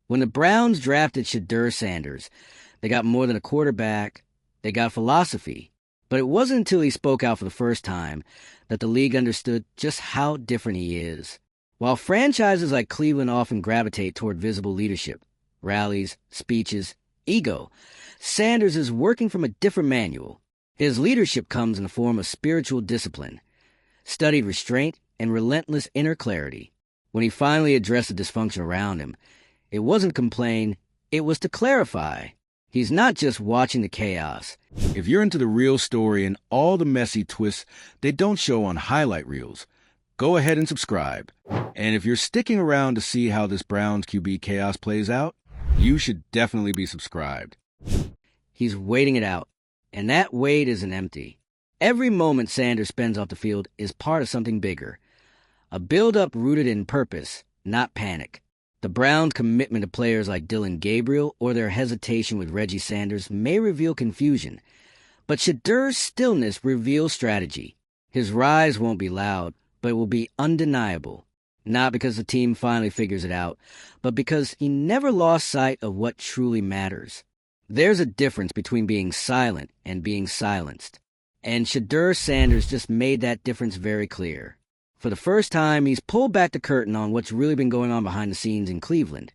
When the Browns drafted Shedeur Sanders, they got more than a quarterback, they got philosophy. But it wasn't until he spoke out for the first time that the league understood just how different he is. While franchises like Cleveland often gravitate toward visible leadership, rallies, speeches, ego, Sanders is working from a different manual. His leadership comes in the form of spiritual discipline, studied restraint, and relentless inner clarity. When he finally addressed the dysfunction around him, it wasn't to complain, it was to clarify. He's not just watching the chaos. If you're into the real story and all the messy twists they don't show on highlight reels, go ahead and subscribe. And if you're sticking around to see how this Browns QB chaos plays out, you should definitely be subscribed. He's waiting it out, and that wait isn't empty. Every moment Sanders spends off the field is part of something bigger. A build-up rooted in purpose, not panic. The Browns' commitment to players like Dylan Gabriel or their hesitation with Reggie Sanders may reveal confusion, but Shedeur's stillness reveals strategy. His rise won't be loud, but it will be undeniable. Not because the team finally figures it out, but because he never lost sight of what truly matters. There's a difference between being silent and being silenced. And Shedeur Sanders just made that difference very clear. For the first time, he's pulled back the curtain on what's really been going on behind the scenes in Cleveland.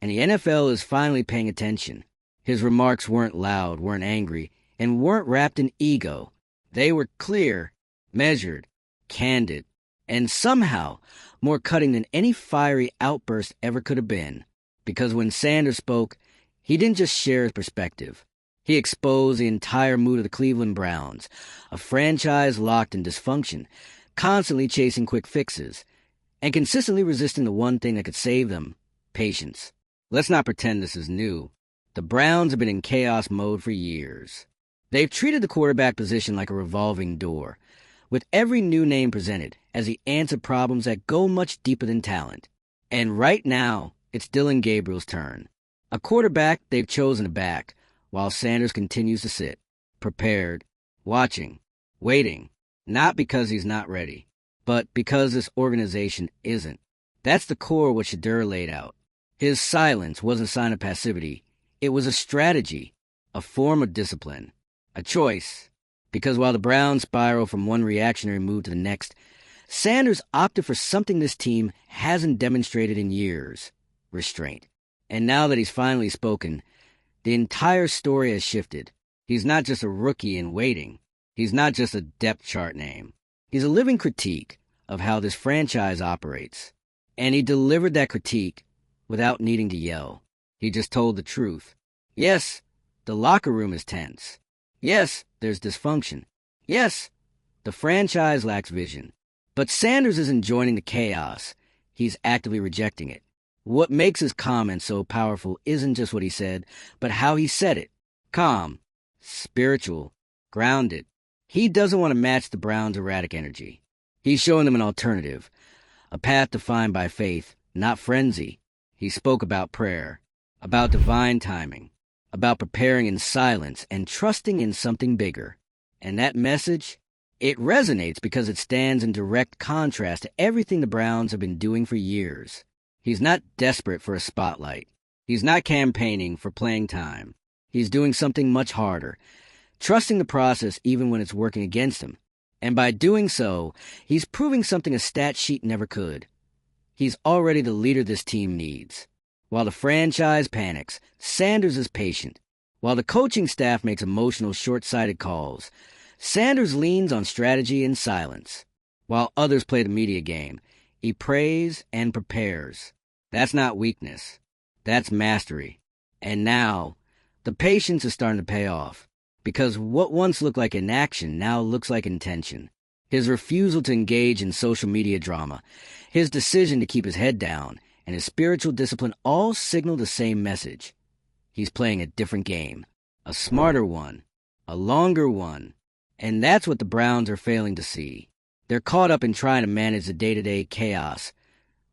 And the NFL is finally paying attention. His remarks weren't loud, weren't angry, and weren't wrapped in ego. They were clear, measured, candid, and somehow more cutting than any fiery outburst ever could have been. Because when Sanders spoke, he didn't just share his perspective. He exposed the entire mood of the Cleveland Browns, a franchise locked in dysfunction, constantly chasing quick fixes, and consistently resisting the one thing that could save them: patience. Let's not pretend this is new. The Browns have been in chaos mode for years. They've treated the quarterback position like a revolving door, with every new name presented as he answered problems that go much deeper than talent. And right now, it's Dylan Gabriel's turn. A quarterback they've chosen to back, while Sanders continues to sit, prepared, watching, waiting, not because he's not ready, but because this organization isn't. That's the core of what Shedeur laid out. His silence wasn't a sign of passivity. It was a strategy, a form of discipline, a choice. Because while the Browns spiral from one reactionary move to the next, Sanders opted for something this team hasn't demonstrated in years: restraint. And now that he's finally spoken, the entire story has shifted. He's not just a rookie in waiting. He's not just a depth chart name. He's a living critique of how this franchise operates. And he delivered that critique without needing to yell. He just told the truth. Yes, the locker room is tense. Yes, there's dysfunction. Yes, the franchise lacks vision. But Sanders isn't joining the chaos. He's actively rejecting it. What makes his comments so powerful isn't just what he said, but how he said it. Calm, spiritual, grounded. He doesn't want to match the Browns' erratic energy. He's showing them an alternative, a path defined by faith, not frenzy. He spoke about prayer, about divine timing, about preparing in silence and trusting in something bigger. And that message, it resonates because it stands in direct contrast to everything the Browns have been doing for years. He's not desperate for a spotlight. He's not campaigning for playing time. He's doing something much harder, trusting the process even when it's working against him. And by doing so, he's proving something a stat sheet never could. He's already the leader this team needs. While the franchise panics, Sanders is patient. While the coaching staff makes emotional, short-sighted calls, Sanders leans on strategy and silence. While others play the media game, he prays and prepares. That's not weakness. That's mastery. And now, the patience is starting to pay off. Because what once looked like inaction now looks like intention. His refusal to engage in social media drama, his decision to keep his head down, and his spiritual discipline all signal the same message. He's playing a different game. A smarter one. A longer one. And that's what the Browns are failing to see. They're caught up in trying to manage the day-to-day chaos.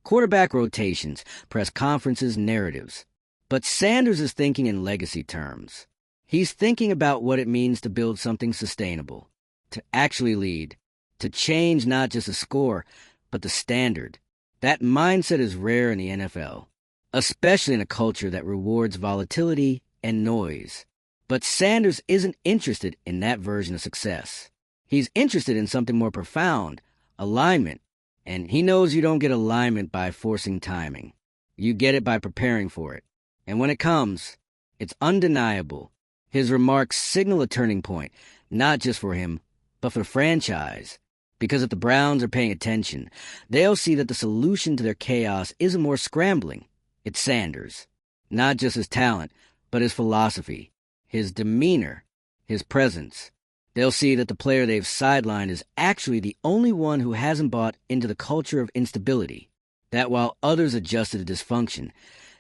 Quarterback rotations, press conferences, narratives. But Sanders is thinking in legacy terms. He's thinking about what it means to build something sustainable, to actually lead, to change not just a score, but the standard. That mindset is rare in the NFL. especially in a culture that rewards volatility and noise. But Sanders isn't interested in that version of success. He's interested in something more profound, alignment. And he knows you don't get alignment by forcing timing. You get it by preparing for it. And when it comes, it's undeniable. His remarks signal a turning point, not just for him, but for the franchise. Because if the Browns are paying attention, they'll see that the solution to their chaos isn't more scrambling. It's Sanders. Not just his talent, but his philosophy, his demeanor, his presence. They'll see that the player they've sidelined is actually the only one who hasn't bought into the culture of instability. That while others adjusted to dysfunction,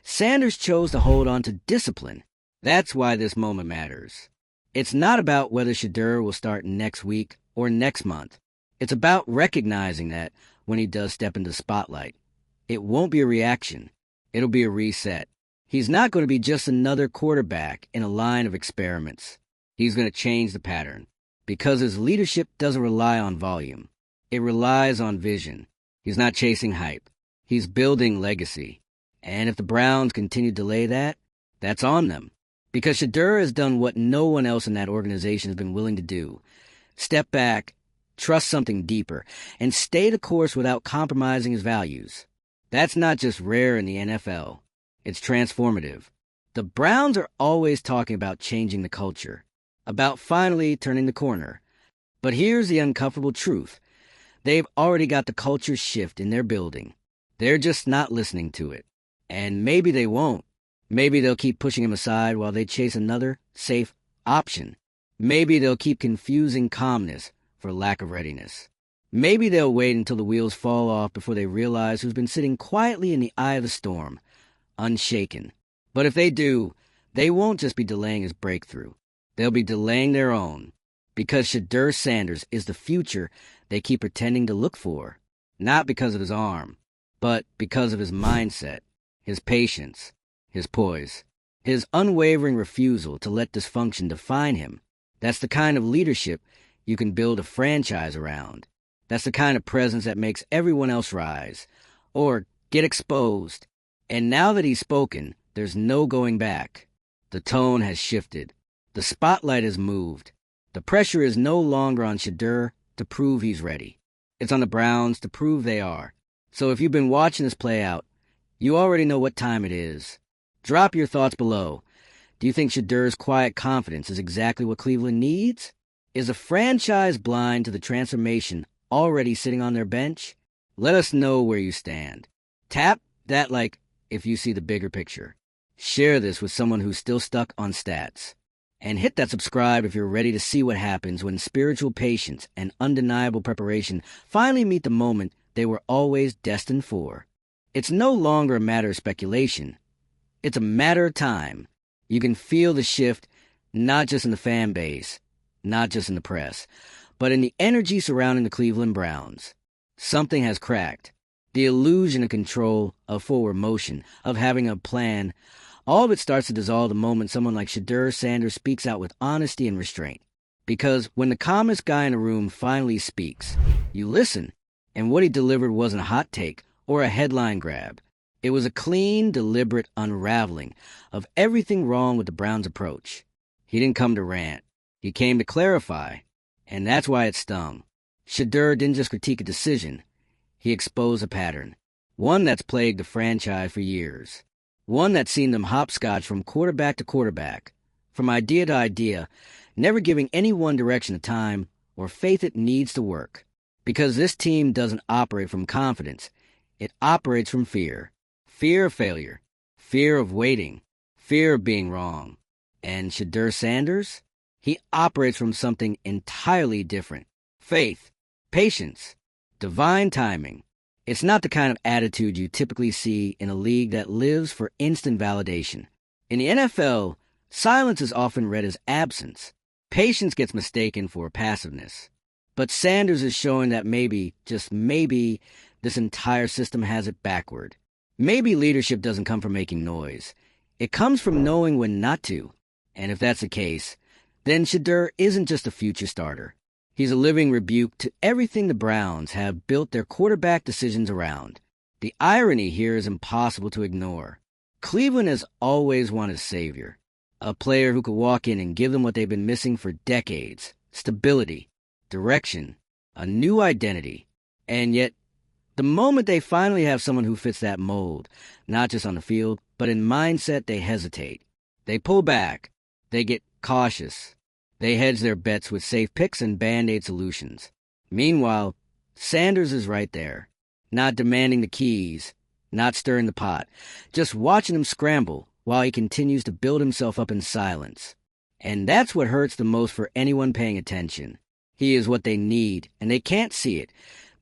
Sanders chose to hold on to discipline. That's why this moment matters. It's not about whether Shedeur will start next week or next month. It's about recognizing that when he does step into the spotlight, it won't be a reaction. It'll be a reset. He's not going to be just another quarterback in a line of experiments. He's going to change the pattern because his leadership doesn't rely on volume. It relies on vision. He's not chasing hype. He's building legacy. And if the Browns continue to delay that, that's on them. Because Shedeur has done what no one else in that organization has been willing to do. Step back, trust something deeper, and stay the course without compromising his values. That's not just rare in the NFL. It's transformative. The Browns are always talking about changing the culture, about finally turning the corner. But here's the uncomfortable truth. They've already got the culture shift in their building. They're just not listening to it. And maybe they won't. Maybe they'll keep pushing him aside while they chase another safe option. Maybe they'll keep confusing calmness for lack of readiness. Maybe they'll wait until the wheels fall off before they realize who's been sitting quietly in the eye of the storm, unshaken. But if they do, they won't just be delaying his breakthrough. They'll be delaying their own. Because Shedeur Sanders is the future they keep pretending to look for. Not because of his arm, but because of his mindset, his patience, his poise, his unwavering refusal to let dysfunction define him. That's the kind of leadership you can build a franchise around. That's the kind of presence that makes everyone else rise or get exposed. And now that he's spoken, there's no going back. The tone has shifted. The spotlight has moved. The pressure is no longer on Shedeur to prove he's ready. It's on the Browns to prove they are. So if you've been watching this play out, you already know what time it is. Drop your thoughts below. Do you think Shedeur's quiet confidence is exactly what Cleveland needs? Is the franchise blind to the transformation already sitting on their bench? Let us know where you stand. Tap that like if you see the bigger picture. Share this with someone who's still stuck on stats. And hit that subscribe if you're ready to see what happens when spiritual patience and undeniable preparation finally meet the moment they were always destined for. It's no longer a matter of speculation. It's a matter of time. You can feel the shift not just in the fan base, not just in the press, but in the energy surrounding the Cleveland Browns. Something has cracked. The illusion of control, of forward motion, of having a plan, all of it starts to dissolve the moment someone like Shedeur Sanders speaks out with honesty and restraint. Because when the calmest guy in the room finally speaks, you listen, and what he delivered wasn't a hot take or a headline grab. It was a clean, deliberate unraveling of everything wrong with the Browns' approach. He didn't come to rant. He came to clarify, and that's why it stung. Shedeur didn't just critique a decision. He exposed a pattern, one that's plagued the franchise for years, one that's seen them hopscotch from quarterback to quarterback, from idea to idea, never giving any one direction of time or faith it needs to work. Because this team doesn't operate from confidence, it operates from fear. Fear of failure, fear of waiting, fear of being wrong. And Shedeur Sanders? He operates from something entirely different. Faith, patience, divine timing. It's not the kind of attitude you typically see in a league that lives for instant validation. In the NFL, silence is often read as absence. Patience gets mistaken for passiveness. But Sanders is showing that maybe, just maybe, this entire system has it backward. Maybe leadership doesn't come from making noise. It comes from knowing when not to. And if that's the case, then Shedeur isn't just a future starter. He's a living rebuke to everything the Browns have built their quarterback decisions around. The irony here is impossible to ignore. Cleveland has always wanted a savior, a player who could walk in and give them what they've been missing for decades: stability, direction, a new identity. And yet, the moment they finally have someone who fits that mold, not just on the field, but in mindset, they hesitate. They pull back. They get cautious. They hedge their bets with safe picks and Band-Aid solutions. Meanwhile, Sanders is right there, not demanding the keys, not stirring the pot, just watching him scramble while he continues to build himself up in silence. And that's what hurts the most for anyone paying attention. He is what they need, and they can't see it,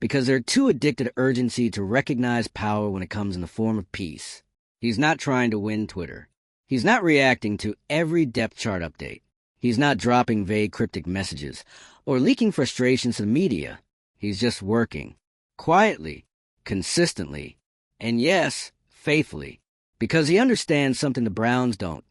because they're too addicted to urgency to recognize power when it comes in the form of peace. He's not trying to win Twitter. He's not reacting to every depth chart update. He's not dropping vague cryptic messages or leaking frustrations to the media. He's just working, quietly, consistently, and yes, faithfully, because he understands something the Browns don't.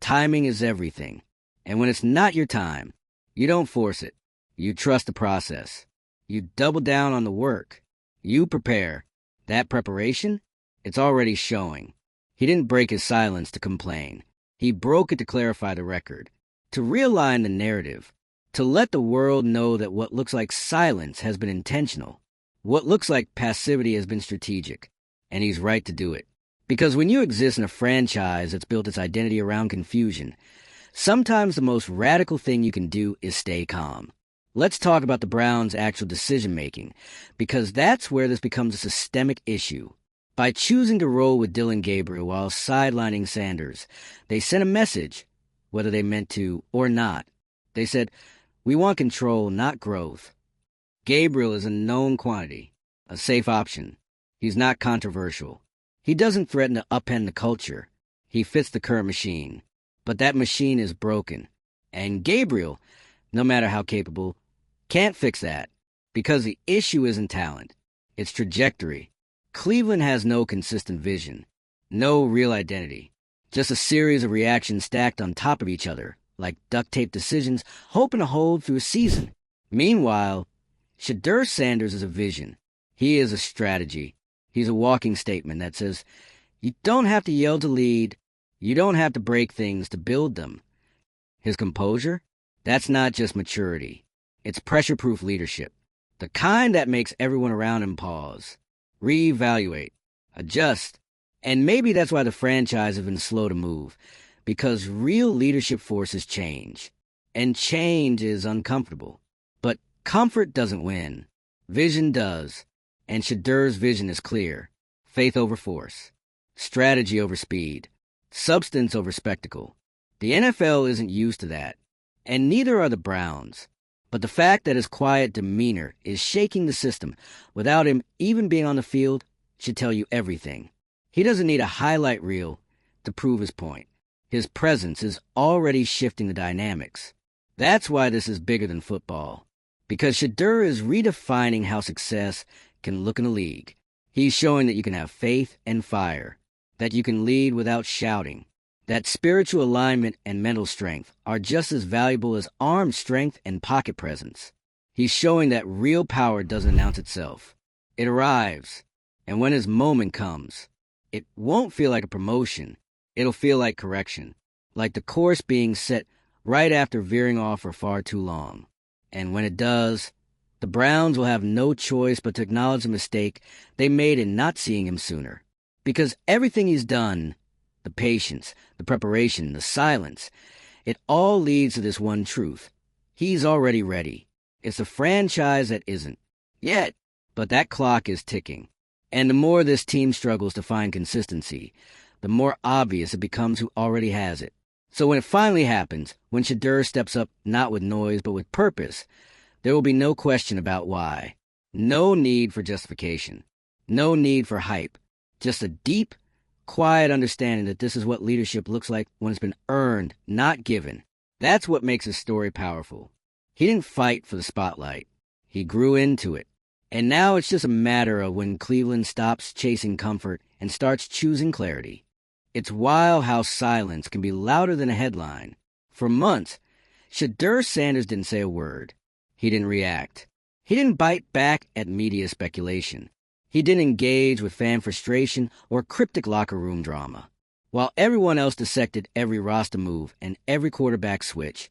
Timing is everything. And when it's not your time, you don't force it. You trust the process. You double down on the work. You prepare. That preparation, it's already showing. He didn't break his silence to complain. He broke it to clarify the record, to realign the narrative, to let the world know that what looks like silence has been intentional, what looks like passivity has been strategic, and he's right to do it. Because when you exist in a franchise that's built its identity around confusion, sometimes the most radical thing you can do is stay calm. Let's talk about the Browns' actual decision-making, because that's where this becomes a systemic issue. By choosing to roll with Dillon Gabriel while sidelining Sanders, they sent a message, whether they meant to or not. They said, "We want control, not growth." Gabriel is a known quantity, a safe option. He's not controversial. He doesn't threaten to upend the culture. He fits the current machine. But that machine is broken. And Gabriel, no matter how capable, can't fix that. Because the issue isn't talent. It's trajectory. Cleveland has no consistent vision. No real identity. Just a series of reactions stacked on top of each other, like duct-tape decisions, hoping to hold through a season. Meanwhile, Shedeur Sanders is a vision. He is a strategy. He's a walking statement that says, you don't have to yell to lead. You don't have to break things to build them. His composure? That's not just maturity. It's pressure-proof leadership. The kind that makes everyone around him pause, reevaluate, adjust. And maybe that's why the franchise has been slow to move, because real leadership forces change. And change is uncomfortable. But comfort doesn't win. Vision does. And Shedeur's vision is clear. Faith over force. Strategy over speed. Substance over spectacle. The NFL isn't used to that. And neither are the Browns. But the fact that his quiet demeanor is shaking the system without him even being on the field should tell you everything. He doesn't need a highlight reel to prove his point. His presence is already shifting the dynamics. That's why this is bigger than football. Because Shedeur is redefining how success can look in a league. He's showing that you can have faith and fire, that you can lead without shouting, that spiritual alignment and mental strength are just as valuable as arm strength and pocket presence. He's showing that real power doesn't announce itself. It arrives, and when his moment comes, it won't feel like a promotion. It'll feel like correction, like the course being set right after veering off for far too long. And when it does, the Browns will have no choice but to acknowledge the mistake they made in not seeing him sooner. Because everything he's done, the patience, the preparation, the silence, it all leads to this one truth. He's already ready. It's the franchise that isn't. Yet. But that clock is ticking. And the more this team struggles to find consistency, the more obvious it becomes who already has it. So when it finally happens, when Shedeur steps up not with noise but with purpose, there will be no question about why. No need for justification. No need for hype. Just a deep, quiet understanding that this is what leadership looks like when it's been earned, not given. That's what makes his story powerful. He didn't fight for the spotlight. He grew into it. And now it's just a matter of when Cleveland stops chasing comfort and starts choosing clarity. It's wild how silence can be louder than a headline. For months, Shedeur Sanders didn't say a word. He didn't react. He didn't bite back at media speculation. He didn't engage with fan frustration or cryptic locker room drama. While everyone else dissected every roster move and every quarterback switch,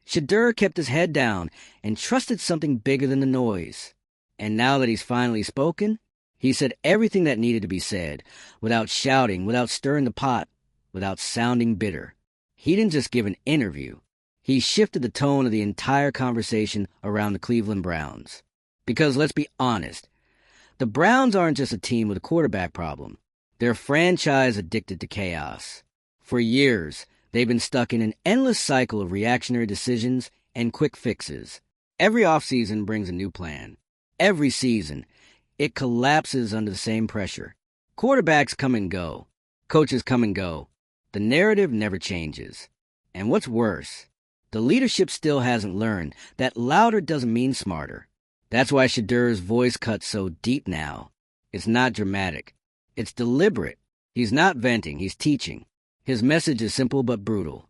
Shedeur kept his head down and trusted something bigger than the noise. And now that he's finally spoken, he said everything that needed to be said, without shouting, without stirring the pot, without sounding bitter. He didn't just give an interview. He shifted the tone of the entire conversation around the Cleveland Browns. Because let's be honest, the Browns aren't just a team with a quarterback problem. They're a franchise addicted to chaos. For years, they've been stuck in an endless cycle of reactionary decisions and quick fixes. Every offseason brings a new plan. Every season, it collapses under the same pressure. Quarterbacks come and go. Coaches come and go. The narrative never changes. And what's worse, the leadership still hasn't learned that louder doesn't mean smarter. That's why Shedeur's voice cuts so deep now. It's not dramatic. It's deliberate. He's not venting, he's teaching. His message is simple but brutal.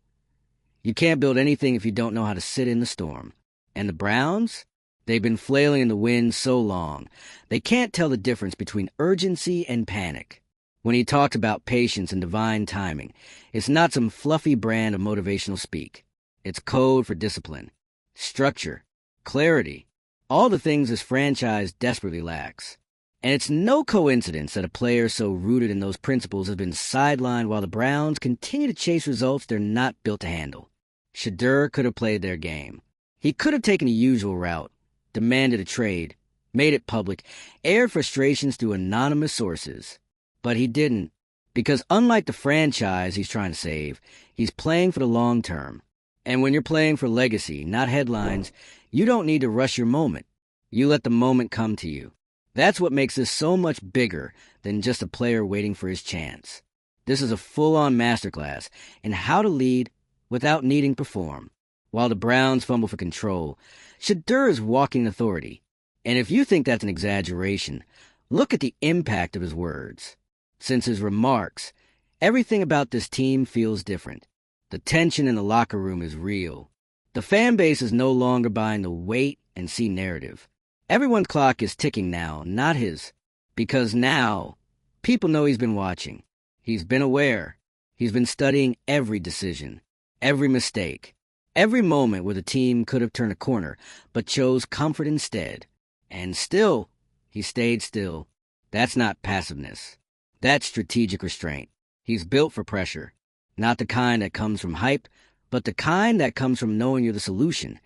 You can't build anything if you don't know how to sit in the storm. And the Browns? They've been flailing in the wind so long, they can't tell the difference between urgency and panic. When he talks about patience and divine timing, it's not some fluffy brand of motivational speak. It's code for discipline, structure, clarity, all the things this franchise desperately lacks. And it's no coincidence that a player so rooted in those principles has been sidelined while the Browns continue to chase results they're not built to handle. Shedeur could have played their game. He could have taken the usual route, demanded a trade, made it public, aired frustrations through anonymous sources. But he didn't, because unlike the franchise he's trying to save, he's playing for the long term. And when you're playing for legacy, not headlines, you don't need to rush your moment. You let the moment come to you. That's what makes this so much bigger than just a player waiting for his chance. This is a full-on masterclass in how to lead without needing to perform. While the Browns fumble for control, Shedeur is walking authority. And if you think that's an exaggeration, look at the impact of his words. Since his remarks, everything about this team feels different. The tension in the locker room is real. The fan base is no longer buying the wait and see narrative. Everyone's clock is ticking now, not his. Because now, people know he's been watching. He's been aware. He's been studying every decision, every mistake, every moment where the team could have turned a corner, but chose comfort instead. And still, he stayed still. That's not passiveness. That's strategic restraint. He's built for pressure. Not the kind that comes from hype, but the kind that comes from knowing you're the solution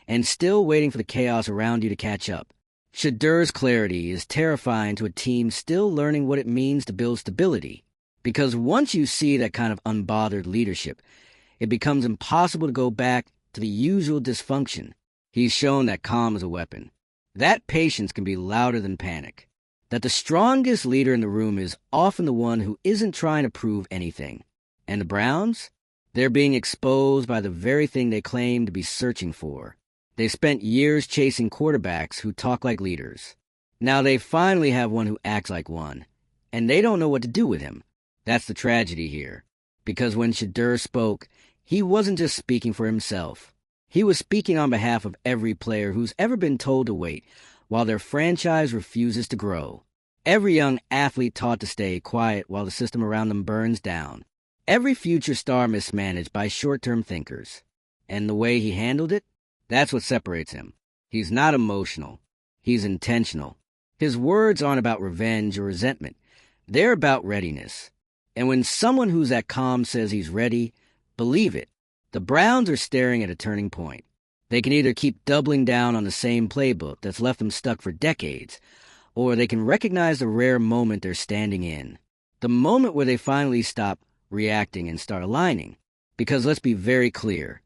and still waiting for the chaos around you to catch up. Shedeur's clarity is terrifying to a team still learning what it means to build stability. Because once you see that kind of unbothered leadership, it becomes impossible to go back to the usual dysfunction. He's shown that calm is a weapon. That patience can be louder than panic. That the strongest leader in the room is often the one who isn't trying to prove anything. And the Browns? They're being exposed by the very thing they claim to be searching for. They spent years chasing quarterbacks who talk like leaders. Now they finally have one who acts like one, and they don't know what to do with him. That's the tragedy here. Because when Shedeur spoke, he wasn't just speaking for himself. He was speaking on behalf of every player who's ever been told to wait while their franchise refuses to grow. Every young athlete taught to stay quiet while the system around them burns down. Every future star mismanaged by short-term thinkers. And the way he handled it? That's what separates him. He's not emotional. He's intentional. His words aren't about revenge or resentment. They're about readiness. And when someone who's that calm says he's ready, believe it. The Browns are staring at a turning point. They can either keep doubling down on the same playbook that's left them stuck for decades, or they can recognize the rare moment they're standing in. The moment where they finally stop reacting and start aligning. Because let's be very clear,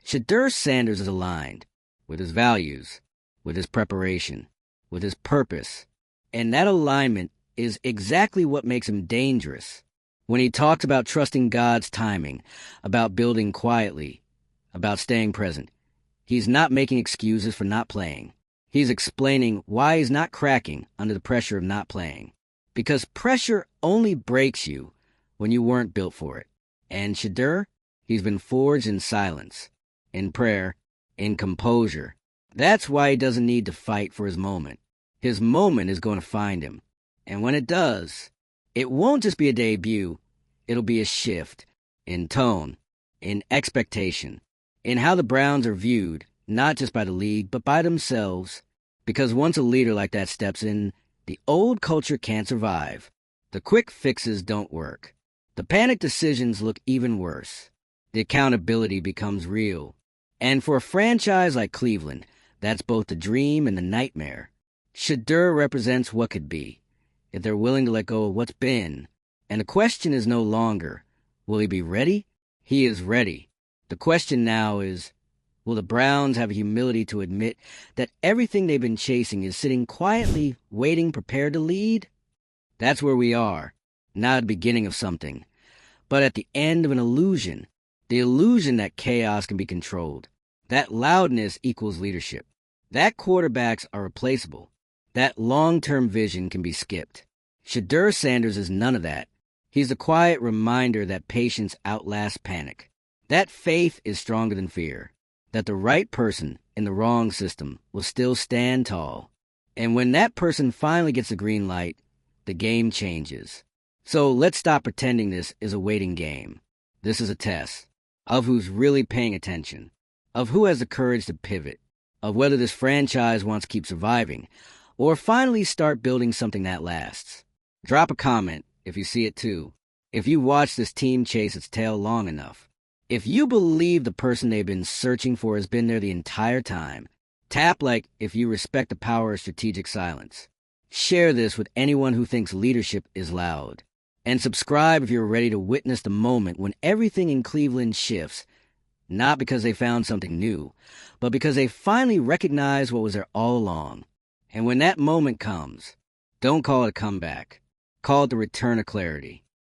Shedeur Sanders is aligned with his values, with his preparation, with his purpose. And that alignment is exactly what makes him dangerous. When he talks about trusting God's timing, about building quietly, about staying present, he's not making excuses for not playing. He's explaining why he's not cracking under the pressure of not playing. Because pressure only breaks you when you weren't built for it. And Shedeur, he's been forged in silence, in prayer, in composure. That's why he doesn't need to fight for his moment. His moment is going to find him. And when it does, it won't just be a debut. It'll be a shift in tone, in expectation, in how the Browns are viewed, not just by the league, but by themselves. Because once a leader like that steps in, the old culture can't survive. The quick fixes don't work. The panic decisions look even worse. The accountability becomes real. And for a franchise like Cleveland, that's both the dream and the nightmare. Shedeur represents what could be, if they're willing to let go of what's been. And the question is no longer, will he be ready? He is ready. The question now is, will the Browns have humility to admit that everything they've been chasing is sitting quietly, waiting, prepared to lead? That's where we are, not at the beginning of something, but at the end of an illusion. The illusion that chaos can be controlled, that loudness equals leadership, that quarterbacks are replaceable, that long-term vision can be skipped. Shedeur Sanders is none of that. He's the quiet reminder that patience outlasts panic, that faith is stronger than fear, that the right person in the wrong system will still stand tall. And when that person finally gets the green light, the game changes. So let's stop pretending this is a waiting game. This is a test of who's really paying attention, of who has the courage to pivot, of whether this franchise wants to keep surviving, or finally start building something that lasts. Drop a comment if you see it too, if you watch this team chase its tail long enough. If you believe the person they've been searching for has been there the entire time, tap like if you respect the power of strategic silence. Share this with anyone who thinks leadership is loud. And subscribe if you're ready to witness the moment when everything in Cleveland shifts, not because they found something new, but because they finally recognize what was there all along. And when that moment comes, don't call it a comeback. Call it the return of clarity.